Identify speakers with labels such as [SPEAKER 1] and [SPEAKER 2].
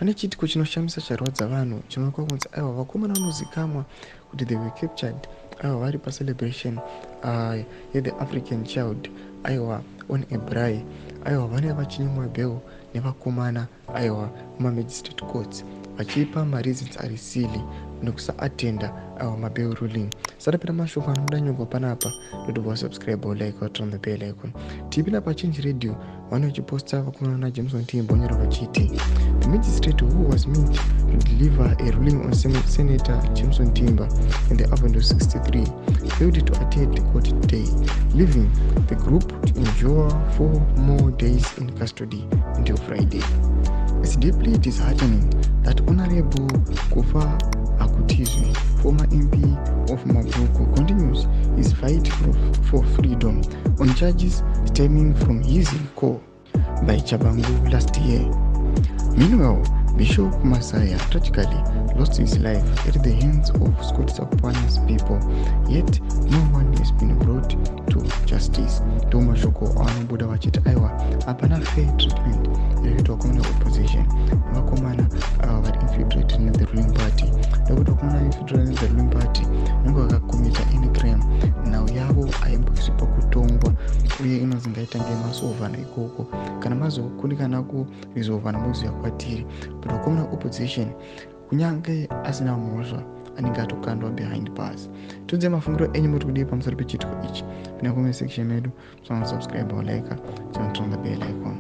[SPEAKER 1] Pane chiitiko chinoshamisa charwadza vanhu chinoonekwa kunzi aiwa vakomana vanozikamwa kuti they were captured aiwa vari pacelebration yethe African child aiwa on a braai aiwa vane vachinyimwa bhel nevakomana aiwa mumamagistrate courts vachipa mareasons ari silly nekusaatenda aiwa mabhel ruling. Sarapira mashoko anoda nyogwa panapa dotobva subscribe or like or turn the bell icon. Tipinda paChange Radio vane vachiposta vakomana naJameson Timbo nyora vachiti the magistrate who was meant to deliver a ruling on Senator Jameson Timber in the Avenue 63 failed to attend the court today, leaving the group to endure 4 more days in custody until Friday. It's deeply disheartening that Honorable Kufa Akutizwi, former MP of Maputo, continues his fight for freedom on charges stemming from his recall by Chabangu last year. Meanwhile, Bishop Masaya tragically lost his life at the hands of Scott Sakwan's people, yet no one has been brought to justice. Toma Shoko anobuda vachiti aiwa hapana fair treatment inoitwa kumene opposition vakomana vari infiltrated in the ruling party nekuti vakomana infiltrated in the ruling party nenge vakakomita any crime nhau yavo haimbosipa kutongwa uye inonzi ngaitange masovhana ikoko kana mazokundikana kurizovhana moziva kwatiri but vakomana opposition kunyange asina mhosva anenge atokandwa behind bars. Tudze mafungiro enyu muri kudii pamusoro pechiitiko ichi. Pinda comment section medu, subscribe or like, turn on the bell icon.